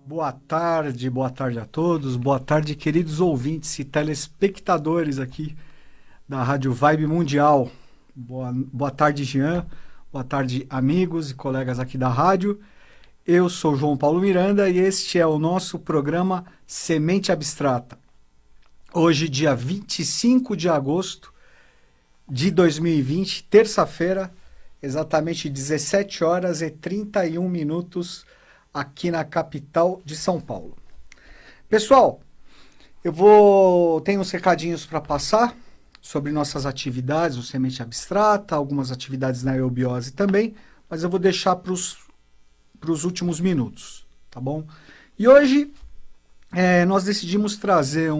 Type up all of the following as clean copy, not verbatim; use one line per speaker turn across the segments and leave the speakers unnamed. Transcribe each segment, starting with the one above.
Boa tarde a todos, boa tarde, queridos ouvintes e telespectadores aqui da Rádio Vibe Mundial. Boa tarde, Jean, boa tarde, amigos e colegas aqui da rádio. Eu sou João Paulo Miranda e este é o nosso programa Semente Abstrata. Hoje, dia 25 de agosto de 2020, terça-feira, exatamente 17 horas e 31 minutos, aqui na capital de São Paulo. Pessoal, tenho uns recadinhos para passar sobre nossas atividades, o Semente Abstrata, algumas atividades na eubiose também, mas eu vou deixar para os últimos minutos, tá bom? E hoje nós decidimos trazer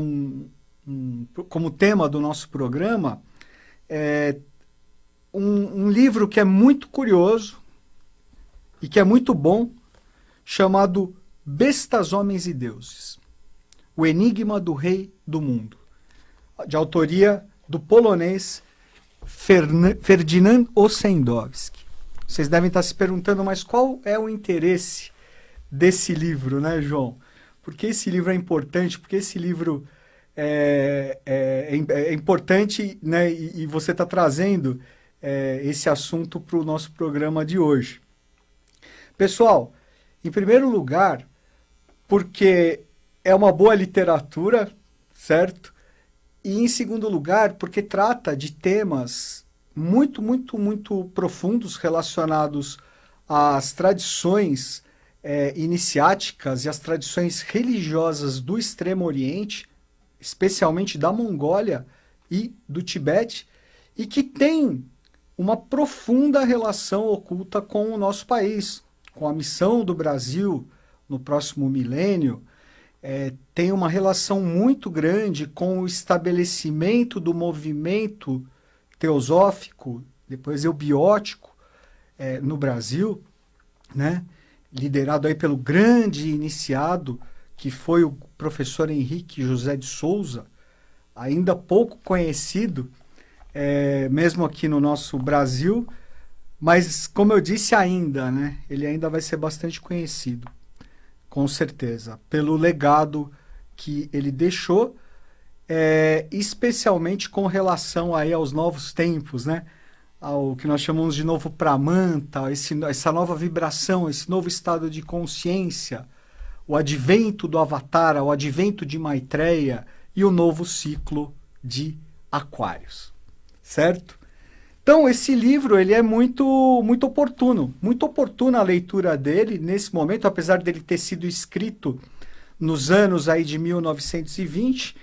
como tema do nosso programa um livro que é muito curioso e que é muito bom, chamado Bestas, Homens e Deuses, o Enigma do Rei do Mundo, de autoria do polonês Ferdynand Ossendowski. Vocês devem estar se perguntando, mas qual é o interesse desse livro, né, João? Por que esse livro é importante? Porque esse livro é importante, né, e você está trazendo esse assunto para o nosso programa de hoje. Pessoal, em primeiro lugar, porque é uma boa literatura, certo? E em segundo lugar, porque trata de temas muito, muito, muito profundos relacionados às tradições iniciáticas e às tradições religiosas do Extremo Oriente, especialmente da Mongólia e do Tibete, e que tem uma profunda relação oculta com o nosso país, com a missão do Brasil no próximo milênio. Tem uma relação muito grande com o estabelecimento do movimento teosófico, depois eubiótico, no Brasil, né? Liderado aí pelo grande iniciado, que foi o professor Henrique José de Souza, ainda pouco conhecido, mesmo aqui no nosso Brasil, mas, como eu disse ainda, né, ele ainda vai ser bastante conhecido, com certeza, pelo legado que ele deixou, especialmente com relação aí aos novos tempos, né, ao que nós chamamos de novo Pramanta, essa nova vibração, esse novo estado de consciência, o advento do Avatara, o advento de Maitreya e o novo ciclo de Aquários, certo? Então, esse livro ele é muito, muito oportuna a leitura dele nesse momento, apesar dele ter sido escrito nos anos aí de 1920,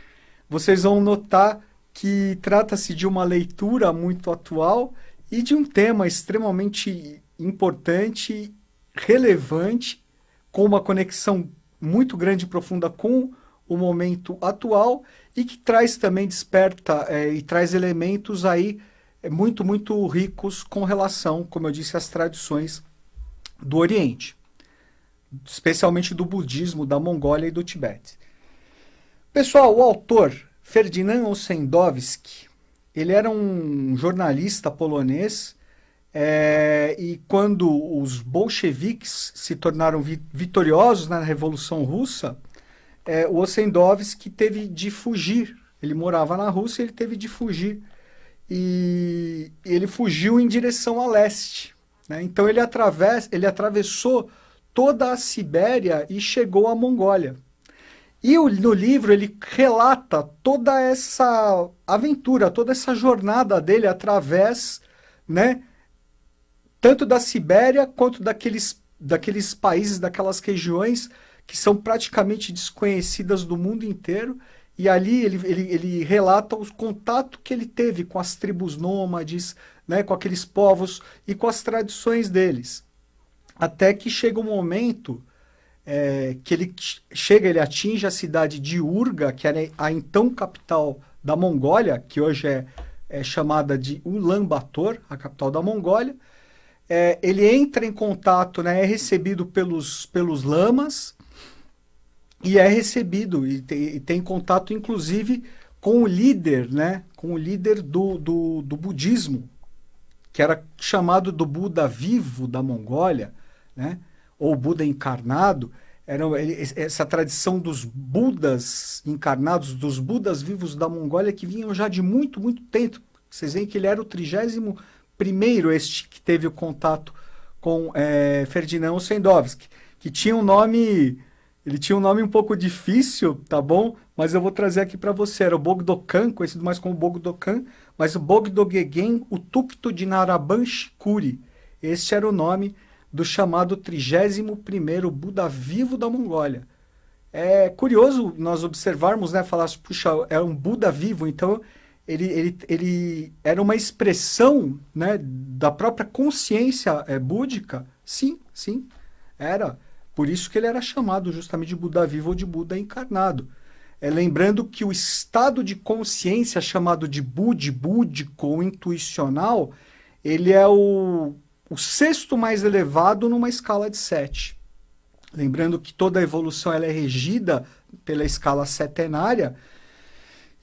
vocês vão notar que trata-se de uma leitura muito atual e de um tema extremamente importante, relevante, com uma conexão muito grande e profunda com o momento atual e que traz também, desperta e traz elementos aí muito, muito ricos com relação, como eu disse, às tradições do Oriente, especialmente do budismo, da Mongólia e do Tibete. Pessoal, o autor Ferdynand Ossendowski, ele era um jornalista polonês e quando os bolcheviques se tornaram vitoriosos na Revolução Russa, o Ossendowski teve de fugir. Ele morava na Rússia e ele teve de fugir. E ele fugiu em direção a leste, né? Então ele atravessou toda a Sibéria e chegou à Mongólia. E no livro ele relata toda essa aventura, toda essa jornada dele através, né, tanto da Sibéria quanto daqueles países, daquelas regiões que são praticamente desconhecidas do mundo inteiro. E ali ele relata o contato que ele teve com as tribos nômades, né, com aqueles povos e com as tradições deles. Até que chega um momento que ele atinge a cidade de Urga, que era a então capital da Mongólia, que hoje é chamada de Ulaanbaatar, a capital da Mongólia. Ele entra em contato, né, é recebido pelos lamas, e é recebido, e tem contato, inclusive, com o líder, né? Com o líder do budismo, que era chamado do Buda vivo da Mongólia, né? Ou Buda encarnado, Essa tradição dos Budas encarnados, dos Budas vivos da Mongólia, que vinham já de muito, muito tempo. Vocês veem que ele era o 31º este que teve o contato com Ferdinand Ossendowski, que tinha um nome, ele tinha um nome um pouco difícil, tá bom? Mas eu vou trazer aqui para você. Era o Bogdokan, conhecido mais como Bogdokan, mas o Bogdogegen Utukto de Naraban Shikuri. Este era o nome do chamado 31º Buda vivo da Mongólia. É curioso nós observarmos, né, falar, puxa, é um Buda vivo, então ele era uma expressão, né, da própria consciência búdica. Sim, sim, era. Por isso que ele era chamado justamente de Buda vivo ou de Buda encarnado. Lembrando que o estado de consciência chamado de búdico ou intuicional, ele é o sexto mais elevado numa escala de 7. Lembrando que toda a evolução ela é regida pela escala setenária,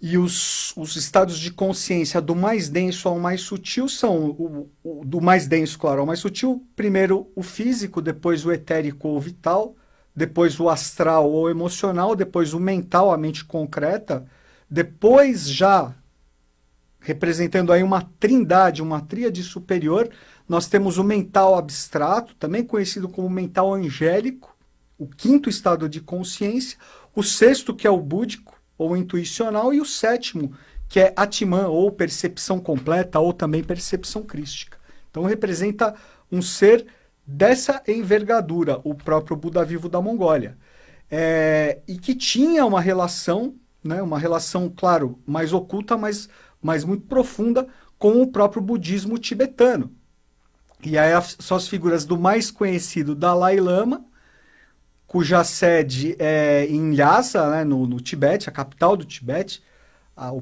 e os estados de consciência do mais denso ao mais sutil são, do mais denso, claro, ao mais sutil, primeiro o físico, depois o etérico ou vital, depois o astral ou emocional, depois o mental, a mente concreta, depois já representando aí uma trindade, uma tríade superior, nós temos o mental abstrato, também conhecido como mental angélico, o quinto estado de consciência, o sexto, que é o búdico, ou intuicional, e o sétimo, que é Atman, ou percepção completa, ou também percepção crística. Então representa um ser dessa envergadura, o próprio Buda vivo da Mongólia. E que tinha uma relação, né, claro, mais oculta, mas muito profunda, com o próprio budismo tibetano. E aí são as figuras do mais conhecido Dalai Lama, cuja sede é em Lhasa, né, no Tibete, a capital do Tibete, o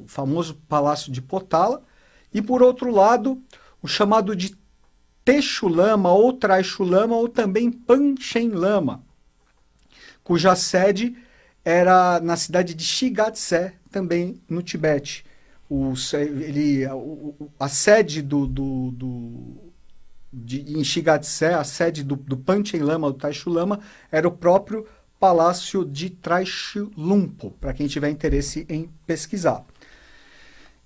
famoso Palácio de Potala, e por outro lado, o chamado de Teshu Lama, ou Traishu Lama, ou também Panchen Lama, cuja sede era na cidade de Shigatse, também no Tibete. A sede em Shigatse, a sede do Panchen Lama, do Taishu Lama, era o próprio Palácio de Traishu Lumpo, para quem tiver interesse em pesquisar.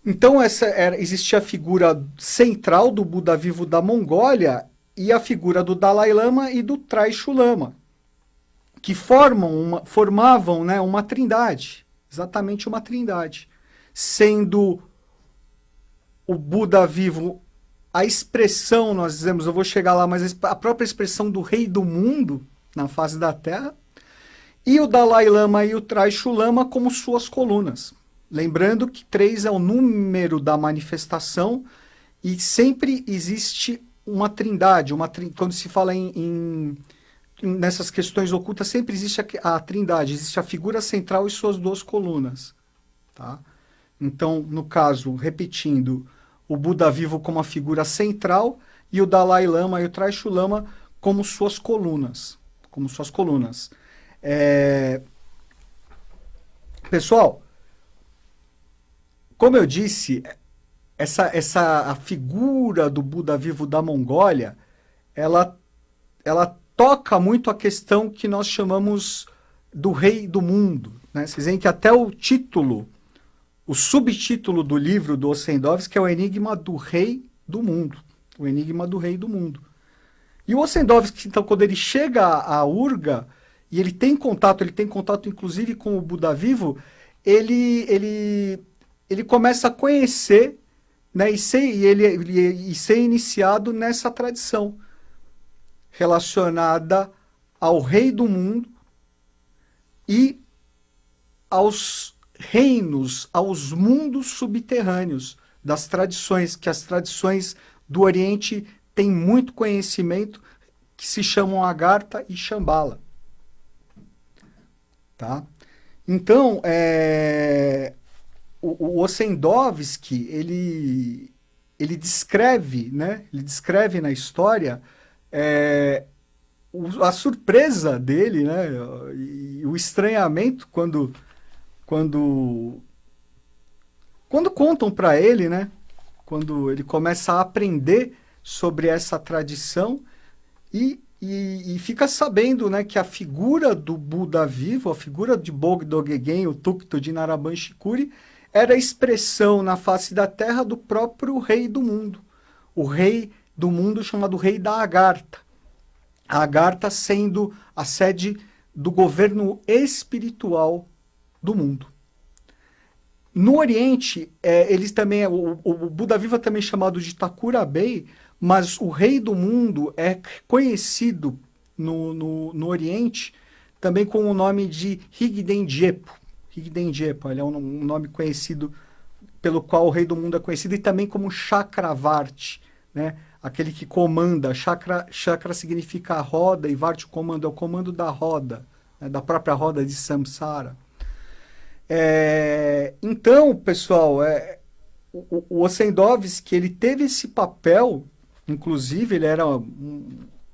Então existia a figura central do Buda vivo da Mongólia e a figura do Dalai Lama e do Traishu Lama, que formavam, né, uma trindade, exatamente uma trindade, sendo o Buda vivo a expressão, nós dizemos, eu vou chegar lá, mas a própria expressão do rei do mundo na face da Terra, e o Dalai Lama e o Traishu Lama como suas colunas. Lembrando que 3 é o número da manifestação e sempre existe uma trindade, quando se fala nessas questões ocultas, sempre existe a trindade, existe a figura central e suas 2 colunas. Tá? Então, no caso, repetindo, o Buda vivo como a figura central e o Dalai Lama e o Traishu Lama como suas colunas. Pessoal, como eu disse, a figura do Buda vivo da Mongólia, ela toca muito a questão que nós chamamos do rei do mundo. Né? Vocês veem que até o título, o subtítulo do livro do Ossendowski é o Enigma do Rei do Mundo. O Enigma do Rei do Mundo. E o Ossendowski, então, quando ele chega a Urga, e ele tem contato inclusive com o Buda vivo, ele começa a conhecer, né, e ser iniciado nessa tradição relacionada ao Rei do Mundo e aos reinos, aos mundos subterrâneos das tradições, que as tradições do Oriente têm muito conhecimento, que se chamam Agartha e Shambhala. Tá? Então, o Ossendowski, ele descreve, né? Ele descreve na história a surpresa dele, né? E o estranhamento quando contam para ele, né? Quando ele começa a aprender sobre essa tradição e e fica sabendo, né, que a figura do Buda vivo, a figura de Bogdogen, o Tukto de Naraban Shikuri, era a expressão na face da terra do próprio rei do mundo. O rei do mundo chamado Rei da Agartha. A Agartha sendo a sede do governo espiritual do mundo. No Oriente, eles também, o Buda vivo é também chamado de Thakura Bei, mas o rei do mundo é conhecido no Oriente também com o nome de Rigden Jepo. Rigden Jepo, ele é um nome conhecido pelo qual o rei do mundo é conhecido, e também como Chakravarti, né? Aquele que comanda. Chakra significa roda e Varti, o comando, é o comando da roda, né? Da própria roda de Samsara. Então, pessoal, o Ossendowski, ele teve esse papel, inclusive ele era,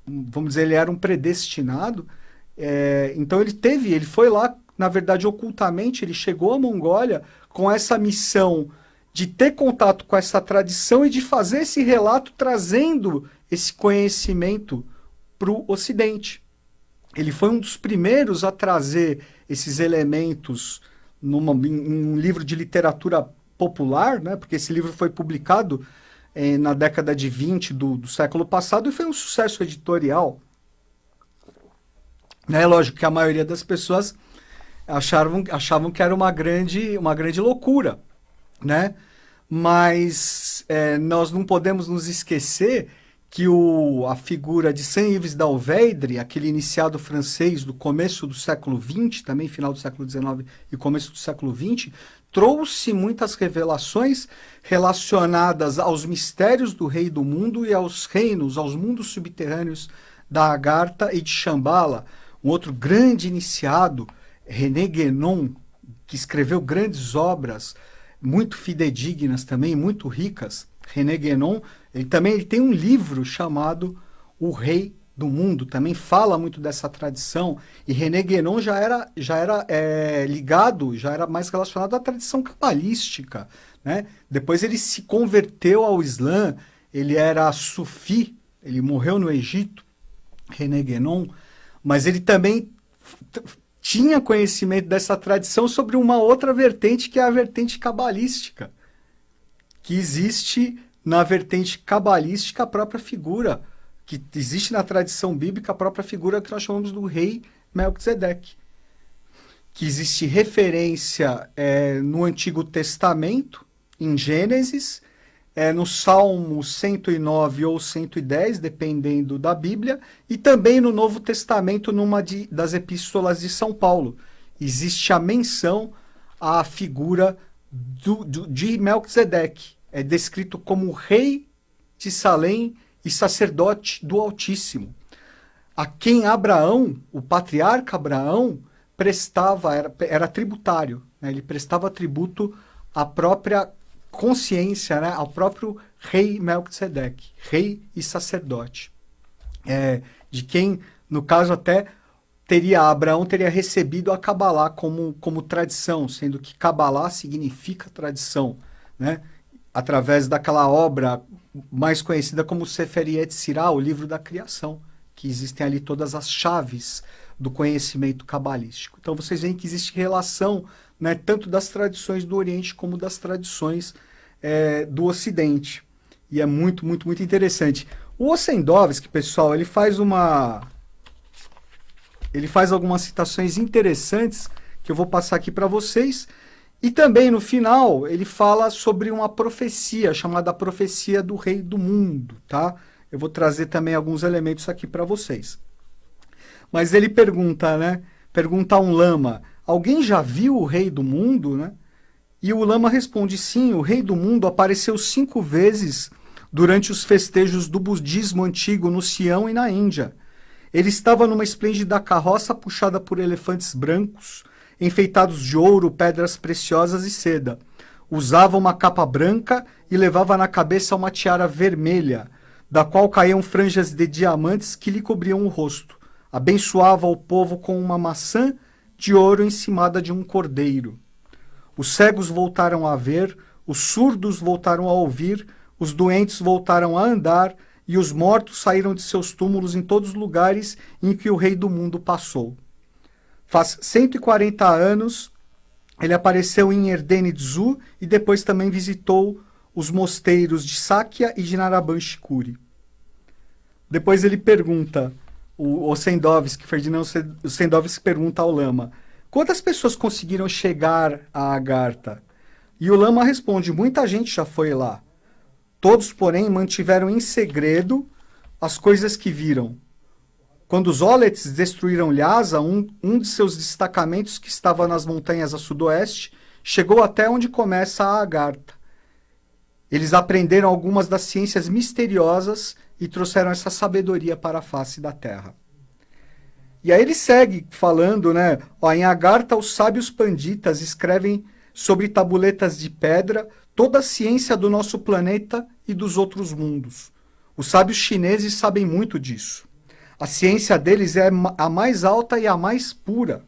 vamos dizer, ele era um predestinado, então ele foi lá, na verdade, ocultamente, ele chegou à Mongólia com essa missão de ter contato com essa tradição e de fazer esse relato trazendo esse conhecimento para o Ocidente. Ele foi um dos primeiros a trazer esses elementos em um livro de literatura popular, né? Porque esse livro foi publicado na década de 20 do século passado e foi um sucesso editorial. Lógico que a maioria das pessoas achavam que era uma grande loucura, né? Mas nós não podemos nos esquecer que a figura de Saint-Yves d'Alveidre, aquele iniciado francês do começo do século XX, também final do século XIX e começo do século XX, trouxe muitas revelações relacionadas aos mistérios do rei do mundo e aos reinos, aos mundos subterrâneos da Agartha e de Shambhala. Um outro grande iniciado, René Guénon, que escreveu grandes obras, muito fidedignas também, muito ricas. René Guénon, ele tem um livro chamado O Rei do Mundo, também fala muito dessa tradição, e René Guénon já era ligado, já era mais relacionado à tradição cabalística, né? Depois ele se converteu ao Islã, ele era sufi, ele morreu no Egito, René Guénon, mas ele também tinha conhecimento dessa tradição sobre uma outra vertente, que é a vertente cabalística, que existe na vertente cabalística a própria figura, que existe na tradição bíblica a própria figura que nós chamamos do rei Melquisedeque, que existe referência no Antigo Testamento, em Gênesis, no Salmo 109 ou 110, dependendo da Bíblia, e também no Novo Testamento, numa das epístolas de São Paulo. Existe a menção à figura de Melquisedeque. É descrito como rei de Salém e sacerdote do Altíssimo, a quem Abraão, o patriarca Abraão, era tributário, né? Ele prestava tributo à própria consciência, né? Ao próprio rei Melquisedeque, rei e sacerdote, de quem, no caso, até Abraão teria recebido a Cabalá como tradição, sendo que Cabalá significa tradição, né? Através daquela obra mais conhecida como Sefer Yetzirah, o livro da criação, que existem ali todas as chaves do conhecimento cabalístico. Então vocês veem que existe relação, né, tanto das tradições do Oriente como das tradições do Ocidente. E é muito, muito, muito interessante. O Ossendowski, pessoal, ele faz algumas citações interessantes que eu vou passar aqui para vocês. E também, no final, ele fala sobre uma profecia, chamada Profecia do Rei do Mundo, tá? Eu vou trazer também alguns elementos aqui para vocês. Mas ele pergunta, né? Pergunta a um lama, alguém já viu o Rei do Mundo, né? E o lama responde, sim, o Rei do Mundo apareceu 5 vezes durante os festejos do budismo antigo no Sião e na Índia. Ele estava numa esplêndida carroça puxada por elefantes brancos, enfeitados de ouro, pedras preciosas e seda. Usava uma capa branca e levava na cabeça uma tiara vermelha, da qual caíam franjas de diamantes que lhe cobriam o rosto. Abençoava o povo com uma maçã de ouro encimada de um cordeiro. Os cegos voltaram a ver, os surdos voltaram a ouvir, os doentes voltaram a andar e os mortos saíram de seus túmulos em todos os lugares em que o rei do mundo passou. Faz 140 anos, ele apareceu em Erdenidzu e depois também visitou os mosteiros de Sakya e de Narabanchikuri. Depois ele pergunta, o Ossendovski, Ferdinand Ossendovski pergunta ao Lama, quantas pessoas conseguiram chegar a Agartha? E o Lama responde, muita gente já foi lá. Todos, porém, mantiveram em segredo as coisas que viram. Quando os Olets destruíram Lhasa, um de seus destacamentos, que estava nas montanhas a sudoeste, chegou até onde começa a Agartha. Eles aprenderam algumas das ciências misteriosas e trouxeram essa sabedoria para a face da Terra. E aí ele segue falando, né? Em Agartha, os sábios panditas escrevem sobre tabuletas de pedra toda a ciência do nosso planeta e dos outros mundos. Os sábios chineses sabem muito disso. A ciência deles é a mais alta e a mais pura.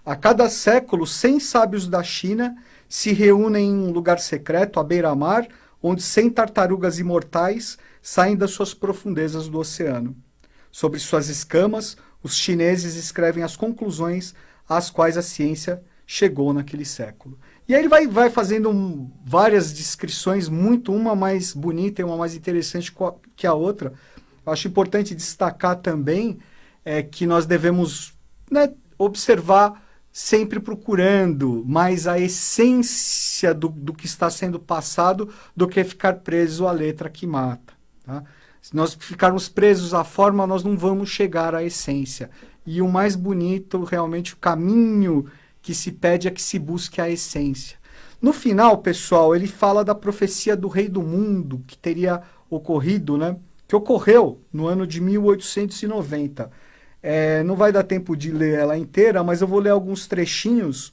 A cada século, 100 sábios da China se reúnem em um lugar secreto, à beira-mar, onde 100 tartarugas imortais saem das suas profundezas do oceano. Sobre suas escamas, os chineses escrevem as conclusões às quais a ciência chegou naquele século. E aí ele vai fazendo várias descrições, uma mais bonita e uma mais interessante que a outra. Eu acho importante destacar também que nós devemos, né, observar sempre procurando mais a essência do que está sendo passado do que ficar preso à letra que mata. Tá? Se nós ficarmos presos à forma, nós não vamos chegar à essência. E o mais bonito, realmente, o caminho que se pede é que se busque a essência. No final, pessoal, ele fala da profecia do rei do mundo, que teria ocorrido, né? Que ocorreu no ano de 1890. Não vai dar tempo de ler ela inteira, mas eu vou ler alguns trechinhos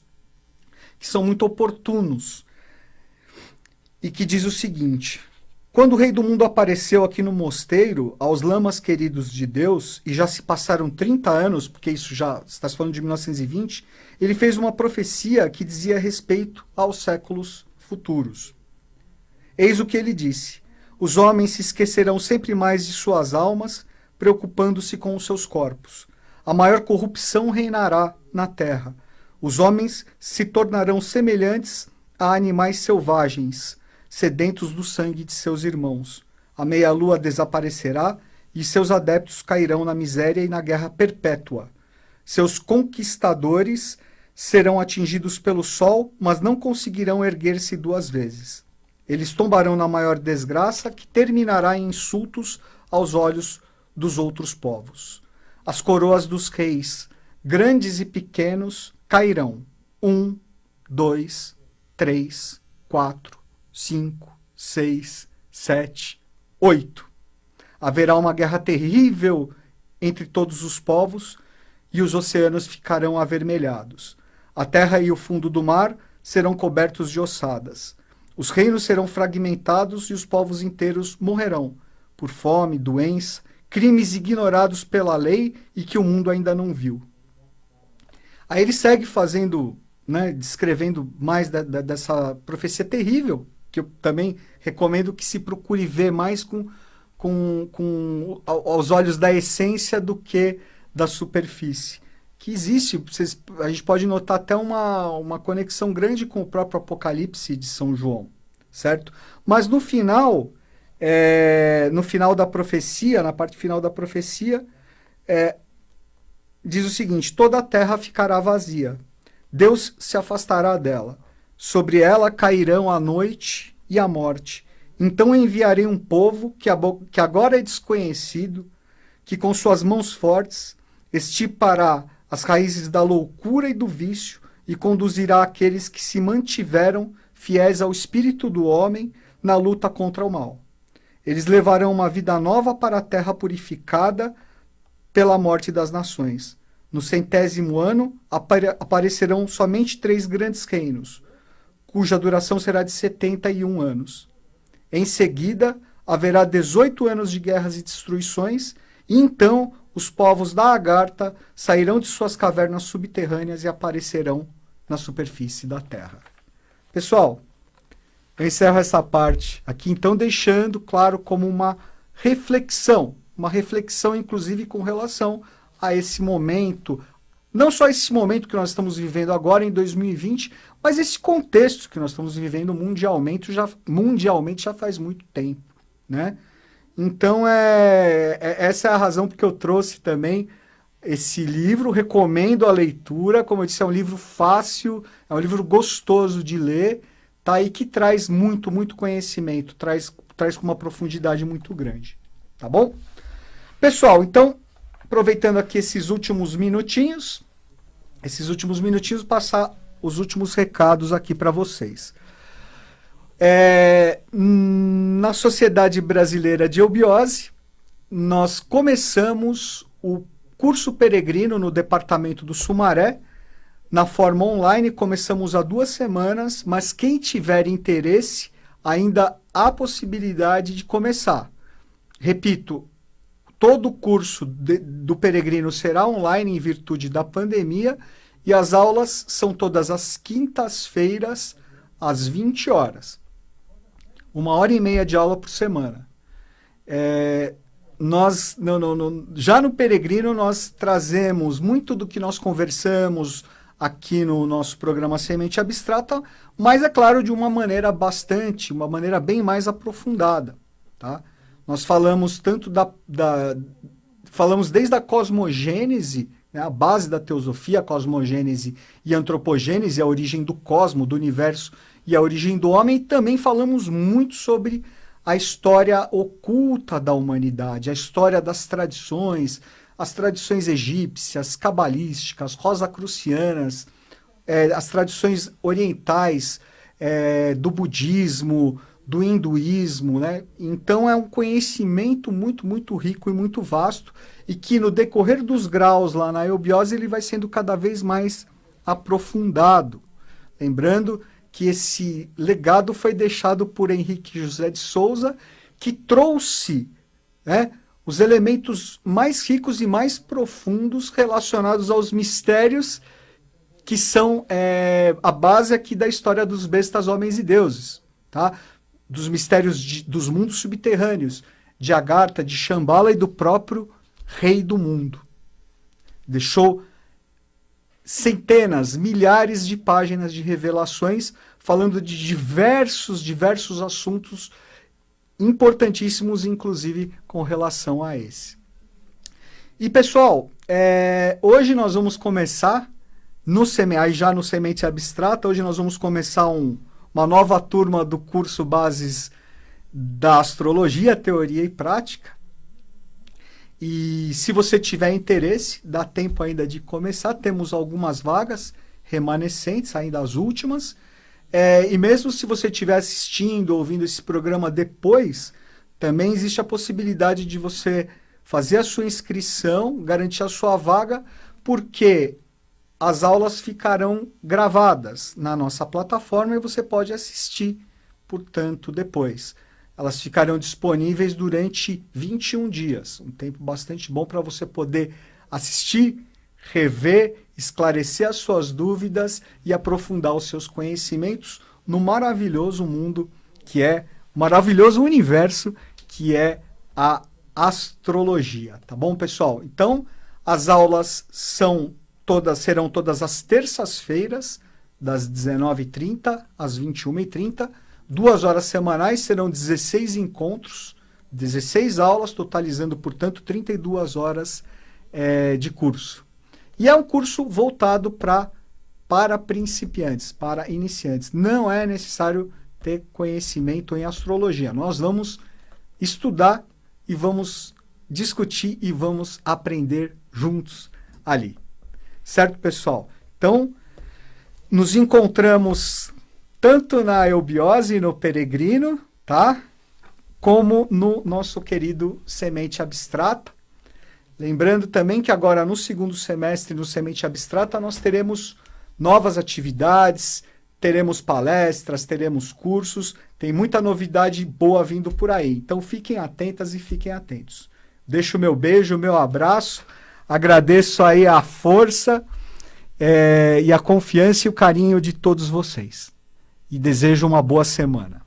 que são muito oportunos. E que diz o seguinte: quando o rei do mundo apareceu aqui no mosteiro, aos lamas queridos de Deus, e já se passaram 30 anos, porque isso já está se falando de 1920, ele fez uma profecia que dizia respeito aos séculos futuros. Eis o que ele disse: os homens se esquecerão sempre mais de suas almas, preocupando-se com os seus corpos. A maior corrupção reinará na terra. Os homens se tornarão semelhantes a animais selvagens, sedentos do sangue de seus irmãos. A meia-lua desaparecerá e seus adeptos cairão na miséria e na guerra perpétua. Seus conquistadores serão atingidos pelo sol, mas não conseguirão erguer-se duas vezes. Eles tombarão na maior desgraça, que terminará em insultos aos olhos dos outros povos. As coroas dos reis, grandes e pequenos, cairão. 1, 2, 3, 4, 5, 6, 7, 8. Haverá uma guerra terrível entre todos os povos e os oceanos ficarão avermelhados. A terra e o fundo do mar serão cobertos de ossadas. Os reinos serão fragmentados e os povos inteiros morrerão por fome, doença, crimes ignorados pela lei e que o mundo ainda não viu. Aí ele segue fazendo, né, descrevendo mais dessa profecia terrível, que eu também recomendo que se procure ver mais aos olhos da essência do que da superfície. Que existe, a gente pode notar até uma conexão grande com o próprio Apocalipse de São João, certo? Mas no final da profecia, na parte final da profecia, diz o seguinte: toda a terra ficará vazia, Deus se afastará dela, sobre ela cairão a noite e a morte. Então enviarei um povo que agora é desconhecido, que com suas mãos fortes extirpará as raízes da loucura e do vício e conduzirá aqueles que se mantiveram fiéis ao espírito do homem na luta contra o mal. Eles levarão uma vida nova para a terra purificada pela morte das nações. No 100º ano aparecerão somente 3 grandes reinos, cuja duração será de 71 anos. Em seguida, haverá 18 anos de guerras e destruições, e então os povos da Agartha sairão de suas cavernas subterrâneas e aparecerão na superfície da terra. Pessoal, eu encerro essa parte aqui, então, deixando claro como uma reflexão. Uma reflexão, inclusive, com relação a esse momento, não só esse momento que nós estamos vivendo agora em 2020, mas esse contexto que nós estamos vivendo mundialmente já faz muito tempo, né? Então, essa é a razão porque eu trouxe também esse livro, recomendo a leitura, como eu disse, é um livro fácil, é um livro gostoso de ler, tá? E que traz muito, muito conhecimento, traz com uma profundidade muito grande, tá bom? Pessoal, então, aproveitando aqui esses últimos minutinhos, passar os últimos recados aqui para vocês. Na Sociedade Brasileira de Eubiose, nós começamos o curso peregrino no departamento do Sumaré, na forma online, começamos há 2 semanas, mas quem tiver interesse, ainda há possibilidade de começar. Repito, todo o curso do peregrino será online em virtude da pandemia e as aulas são todas as quintas-feiras, às 20 horas. 1h30 de aula por semana. Já no peregrino nós trazemos muito do que nós conversamos aqui no nosso programa Semente Abstrata, mas é claro de uma maneira bem mais aprofundada, tá? Nós falamos falamos desde a cosmogênese, né, a base da teosofia, a cosmogênese e a antropogênese, a origem do cosmo, do universo e a origem do homem, e também falamos muito sobre a história oculta da humanidade, a história das tradições, as tradições egípcias, cabalísticas, rosacrucianas, as tradições orientais, do budismo, do hinduísmo, né? Então é um conhecimento muito, muito rico e muito vasto, e que no decorrer dos graus lá na eubiose ele vai sendo cada vez mais aprofundado. Lembrando que esse legado foi deixado por Henrique José de Souza, que trouxe, né, os elementos mais ricos e mais profundos relacionados aos mistérios que são a base aqui da história dos bestas, homens e deuses, tá? Dos mistérios dos mundos subterrâneos, de Agartha, de Shambhala e do próprio Rei do Mundo. Deixou centenas, milhares de páginas de revelações falando de diversos assuntos importantíssimos, inclusive com relação a esse. E pessoal, hoje nós vamos começar, já no Semente Abstrata, hoje nós vamos começar uma nova turma do curso Bases da Astrologia, Teoria e Prática. E se você tiver interesse, dá tempo ainda de começar, temos algumas vagas remanescentes, ainda as últimas. E mesmo se você estiver assistindo, ouvindo esse programa depois, também existe a possibilidade de você fazer a sua inscrição, garantir a sua vaga, porque as aulas ficarão gravadas na nossa plataforma e você pode assistir, portanto, depois. Elas ficarão disponíveis durante 21 dias, um tempo bastante bom para você poder assistir, rever, esclarecer as suas dúvidas e aprofundar os seus conhecimentos no maravilhoso mundo maravilhoso universo que é a astrologia, tá bom, pessoal? Então, as aulas serão todas as terças-feiras, das 19h30 às 21h30, 2 horas semanais, serão 16 encontros, 16 aulas, totalizando, portanto, 32 horas de curso. E é um curso voltado para principiantes, para iniciantes. Não é necessário ter conhecimento em astrologia. Nós vamos estudar e vamos discutir e vamos aprender juntos ali. Certo, pessoal? Então, nos encontramos tanto na eubiose e no peregrino, tá? Como no nosso querido Semente Abstrata. Lembrando também que agora no segundo semestre, no Semente Abstrata, nós teremos novas atividades, teremos palestras, teremos cursos, tem muita novidade boa vindo por aí. Então fiquem atentas e fiquem atentos. Deixo o meu beijo, o meu abraço, agradeço aí a força e a confiança e o carinho de todos vocês. E desejo uma boa semana.